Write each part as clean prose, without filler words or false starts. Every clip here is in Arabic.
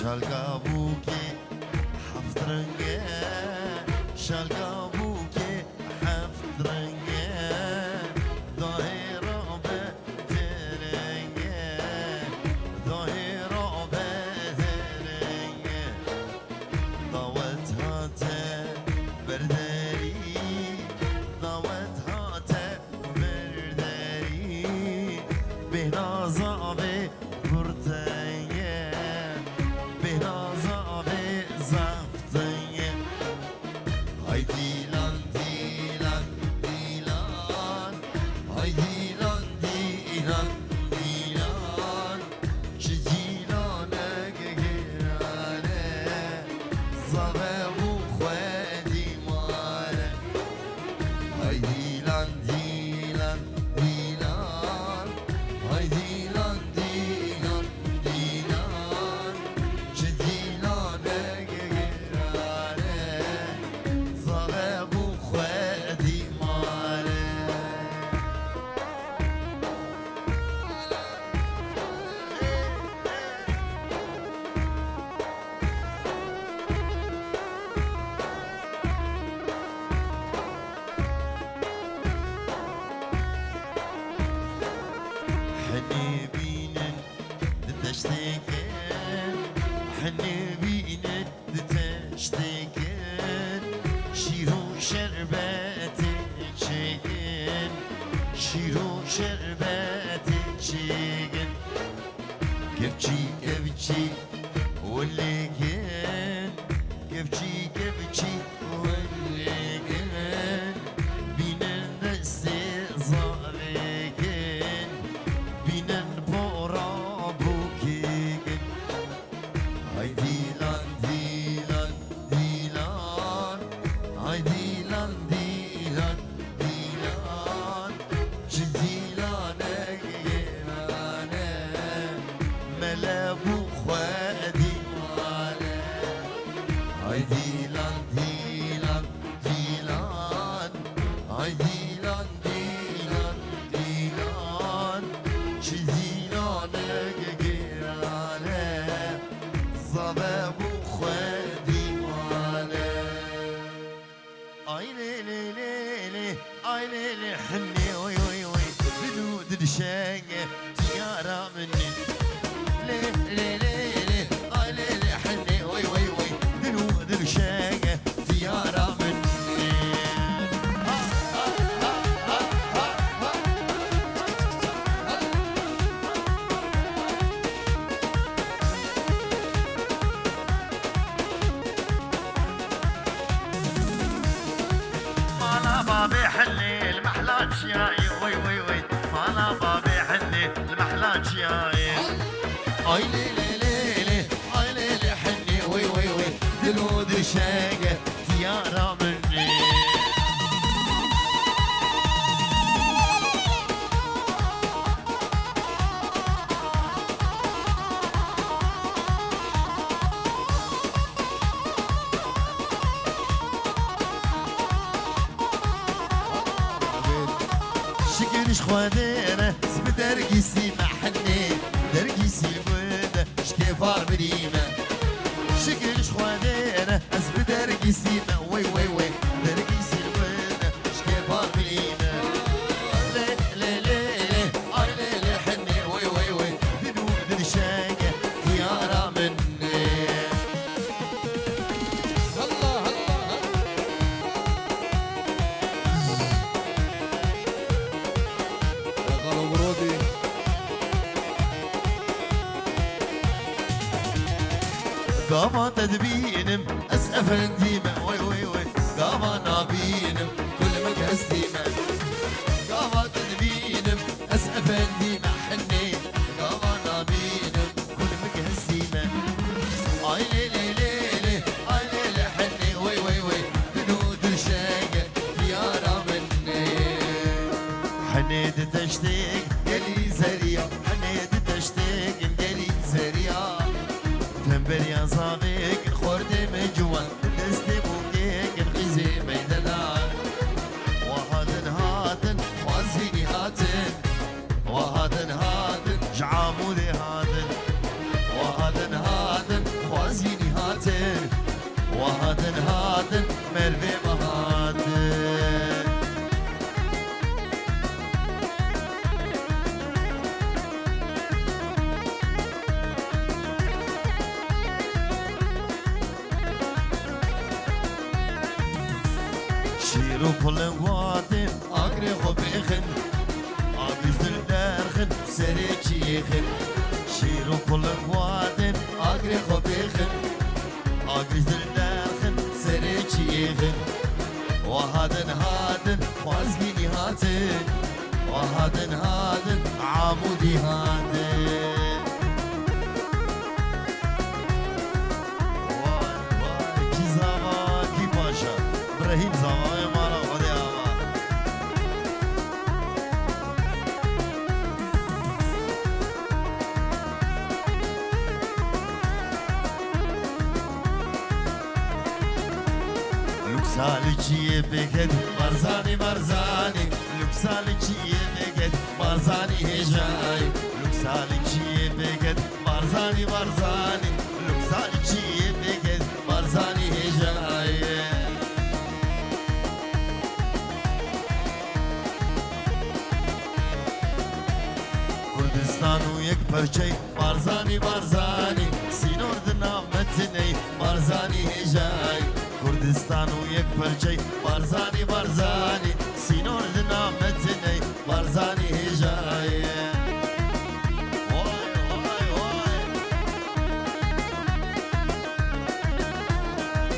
شالقابوكي حفترنجي شالقابوكي حفترنجي ظهيرة بترنجي ظهيرة بترنجي ضوتها تبردري ضوتها تبردري بنازابي برتنجي بنازابي زفتنجي هاي ديلان ديلان ديلان هاي ديلان ديلان ديلان شجيلانك جيرانه زبه وخوادي ماله هاي ديلان ديلان ديلان هاي ديلان ديلان ديلان شجيلانك جيرانه زبه وخوادي ماله حني بينن تشتكن حني بينن تشتكن شيرو شربات تشيكن شيرو شربات تشيكن كبشي كبشي ولكن كبشي كبشي ولكن بينن دستي ظالكن بينن بورا بوكيكن هاي ديلان ديلان ديلان هاي ديلان ديلان ديلان جديلانك جيرانه ملابو خوادي ماله هاي ديلان ديلان ديلان هاي ديلان ديلان ديلان جديلانك جيرانه زبابو خوادي ماله اي ليلي ليلي اي ليلي حني وي وي وي بدود الشاقة سيارة مني ليلي ليلي اي ليلي حني وي وي وي بدود الشاقة سيارة مني ها ها ها ها ها ها مالا بابي حلي المحلات شياي وي وي وي مالا بابي حلي المحلات شياي اي ليلي ليلي اي ليلي حلي وي وي وي دلود الشاقة زيارة مني شكرش خوادينا سب درقيسي محني درقيسي بودا شكفار بريمة شكرش خوادينا سب درقيسي وي وي وي درقيسي بودا شكفار بريمة لي لي لي لي اي لي لي حني وي وي وي دنود الشاقة زيارة مني هلا هلا غلو برودي قاما تدبينم اسقف ديما وي وي وي قاما نابينم كل ما كاستيما قاما تدبينم اسقف ديما حني قاما نابينم كل ما كاستيما اي ليلي ليلي اي ليلي حني وي وي وي بنود الشاقة ديارة مني حنيت تشتاق قالي زريع حنيت تشتاق قالي زريع تنبل يا صديق الخرد مجوان دستي بوكيك الغزي ميدلان وهاتن هاتن وازيني هاتن وهاتن هاتن جعامودي هاتن وهاتن هاتن وهادن هادن مربي مهادن شيرو بلن وادن اغري خبيخن اغزل درخن سريكي يخن شيرو بلن وادن اغري خبيخن اغزل درخن سريكي يخن وهادن هادن خوازقيني هاتن وهادن هادن عمودي هادن ابراهيم زمان مالا خدي آقا لوكسالي چیه بگد مرزانی مرزانی لوكسالي چیه بگد مرزانی هجای لوكسالي چیه بگد مرزانی مرزانی لوكسالي چیه بگد مرزانی هجای کردستان و یک پرچه مرزانی مرزانی سینور دنامتنی مرزانی هجای کردستان و یک پرچه مرزانی مرزانی سینور دنامتنی مرزانی هجای وای وای وای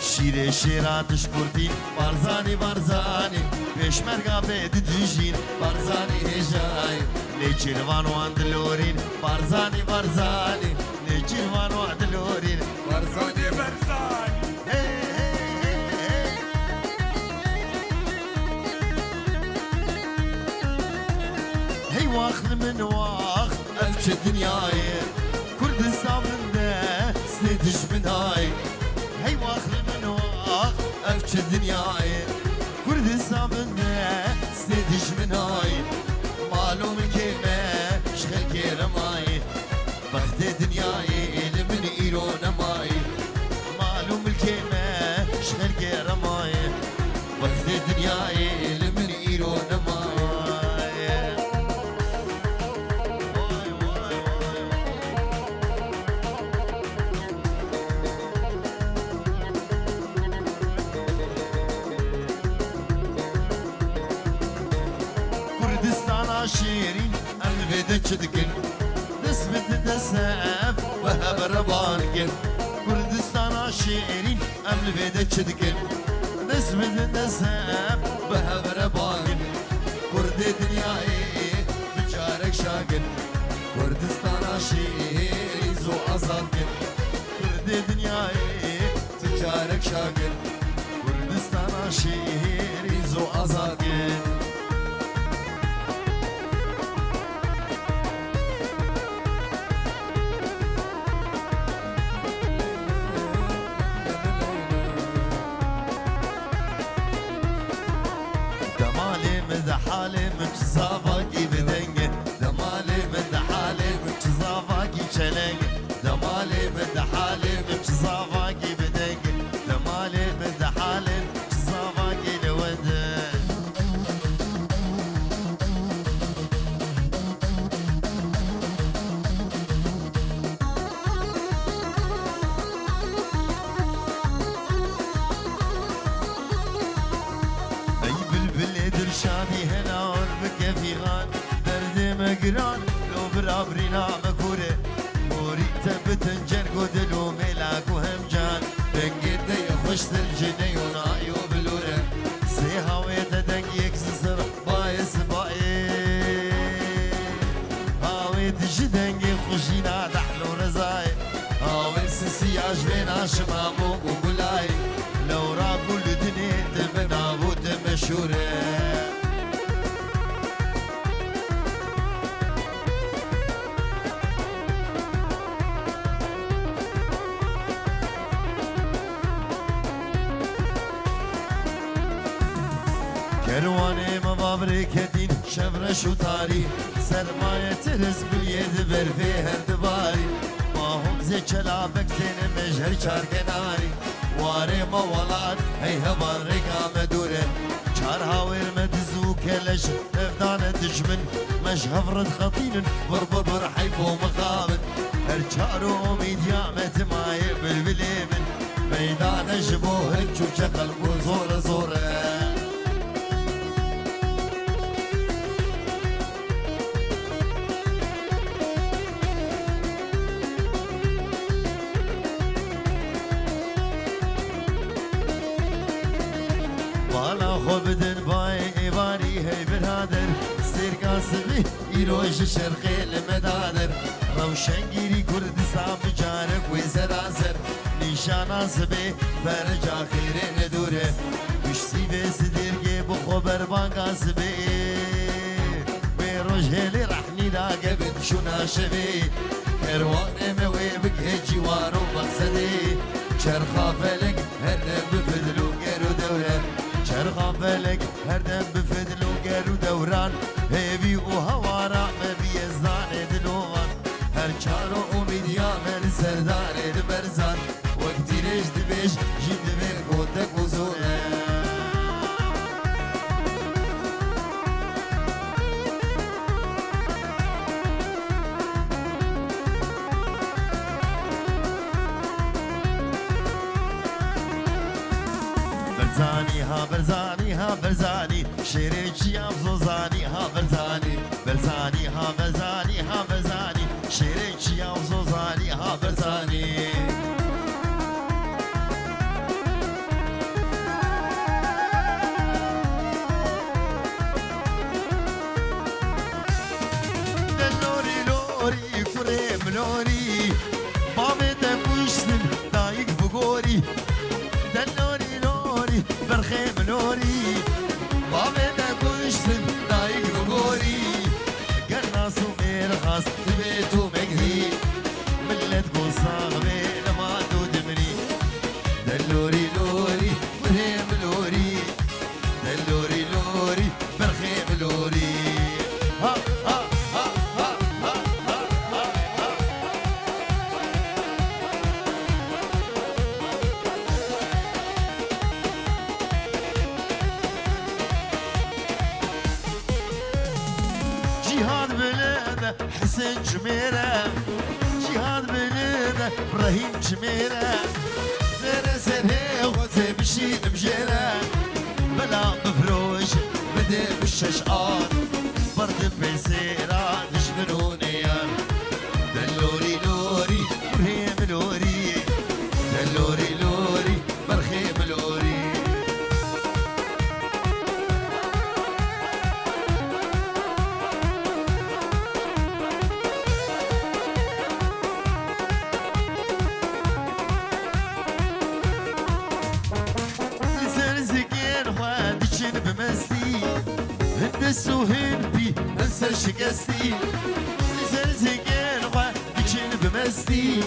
شیر شیراتش کردین مرزانی مرزانی پیشمرگا بید دیجین مرزانی هجای نيجيروان واندلورين بارزاني بارزاني نيجيروان واندلورين بارزاني بارزاني هي واخذ من واخذ أفش الدنياي كردستان من ده سندش من هاي هي واخذ من واخذ أفش الدنياي كردستان من ده سندش من هاي معلوم الكلمة شغل كرماي بخت دنياي من إيرون ماي معلوم الكلمة شغل كرماي بخت دنياي من إيرون ماي واي واي واي كردستان شيرين البدا تشدقن نسبة دساب وهب ربانقن كردستان شيرين البدا تشدقن نسبة دساب وهب ربانقن كرد دنياي بجارك شاقن كردستان شيرين زو أزادقن كرد دنياي تجارك شاقن كردستان شيرين زو أزادقن حالي مكزافاكي بدنجة دمالي من حالي مكزافاكي شلنجة دمالي من حالي مكزافاكي بدنجة دمالي من حالي مكزافاكي لودن شادي هنا وربك في غان درد مقران لو برابرينا مكوري موري تبتنجر قدلو ملاك وهمجان دنقيت يخش الجني ونايو بلوري سيها ويتدنق يكسر بايس باي هاويت جدنقي خشينا دحلو رزاي هاوي سيسي عجبنا شمامو وقلاي لو راقو لدنيا تمنا بوت مشوري كرواني مبابري كدين شفرش وطاري سرماية ترز باليد برفي هر دباري ما هم زي كلابك زين مجهر شار كناري واري مولات هي هبر رقام دوره شهر هاوير مدزو كلش افدان دجمن مش هفرد خطين بربر حيفو مقابل هرشارو ميديا متماي بالبليمن ميدان جبوه تشوف قلبو زور زوره بدن باي إيباني هي برادر سير قاسمي إيروش شرقي المدادر روشنگيري كردستان بجانك وزرازر نشان عصبي فرجا خيرين دوره بشتي بسدرگي بخبر بان قاسبي بيروش هلي رحني دا قبل شونا شبي كروان موي بكي جوارو مقصدي شرخا فلك هرنم بفدلو قرو دوره شرخا فلك هردم بفدل وقر ودوران هيبي وهوارا ما بيزدان دلوان هر چارو اميديا من سردار برزان وقتي ريش دبيش جيد بير قوتك وزوره برزاني ها برزاني ها برزاني شيريجي افزوزاني ها برزاني برزاني ها برزاني ها برزاني شيريجي افزوزاني ها برزاني لوري لوري كريم لوري بابي تكوشتن دايق بقوري برخيم نوري بابي دا كوشتن دايق بقوري قرناس وميرخاص تبيتو مقهي ملت قصاغ بين ما تدمني دلوري لوري برخيم لوري دلوري لوري برخيم لوري ها ها ها ها ها ها ها جهاد بلده حسين جميرة جهاد بلده ابراهيم جميرة سنة سنة وغزي بشيد مجيرة بلا مفروش بدي بالششقان برد بيسيرة نجمنوني دلوري لوري برهيم لوري دلوري لوري برخيم لوري بمستي هندسو هنبي هنسى شكستي زرزقين وعدكين بمستي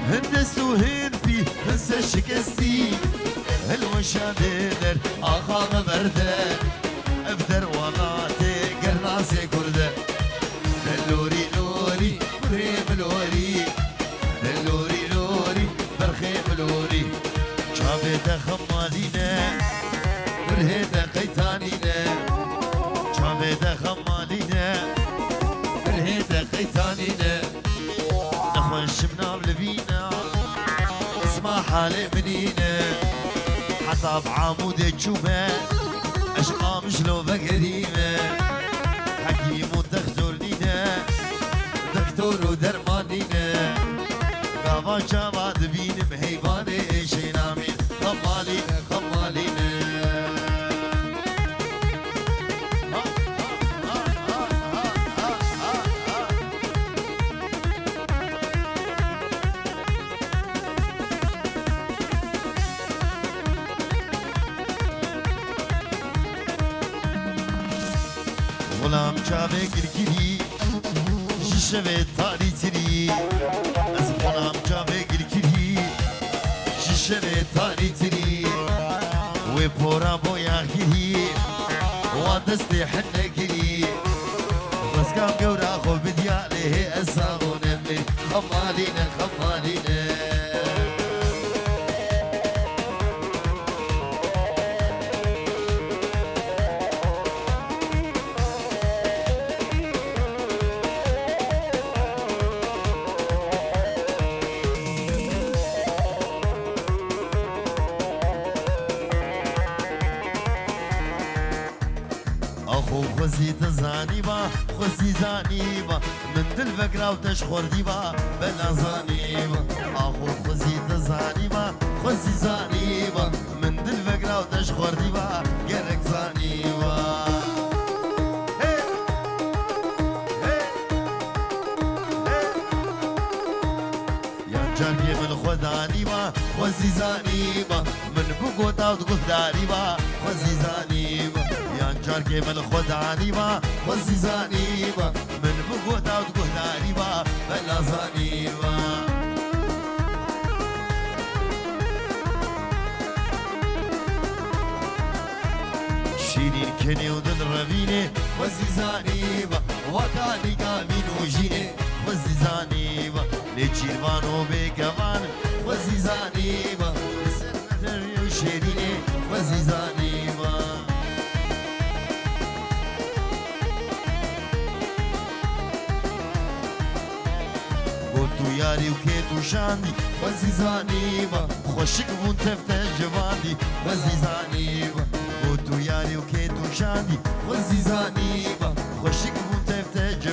هندسو هنبي هنسى شكستي الوشا بدر آخا مردن ابدر ولاتي قرناسي كردن دلوري لوري بريم لوري دلوري لوري برخيم لوري شابت خمالينا برهيدا قيتانينا شابيدا خمالينا برهيدا قيتانينا نخوش منا بلبينا اسمع حالي منينا حتى بعمود الجوبة اشقى مشلو بقريمة حكيم ودكتور لينا دكتور ودرمانينا قابا جابا دبين مهيباني شينامين خمالينا خمالينا غلام جاوه گرگیری جشوه تاری تری از غلام جاوه گرگیری جشوه تاری تری و پورا بویا گیری و دست حنه گیری رزقام گورا خو بدیاله اساغونه می خمالینه خمالینه خو خوزي تزاني با خوزي زاني با من دل فكرة وتشخوردي با بلا زاني با اخو خوزي تزاني با خوزي زاني با من دل فكرة وتشخوردي با قرق زاني با جربي من خداني با خوزي زاني با من بقوتا وتقداري با خوزي زاني با يا جربي من خداني با خوزي زاني با من بقوتا وتقداري با بلا زاني با شيرين كني ودل ربيني خوزي زاني با وكاني كامين وجيني خوزي زاني با لجيربان وبيكمان خوزي زاني با سنة وشيريني خوزي زاني با قلتو ياري وكيتو شاندي خوزي زاني با خوشك بون تفتح جواندي خوزي زاني با قلتو ياري وكيتو شاندي خوزي زاني با خوشك بون تفتح جواندي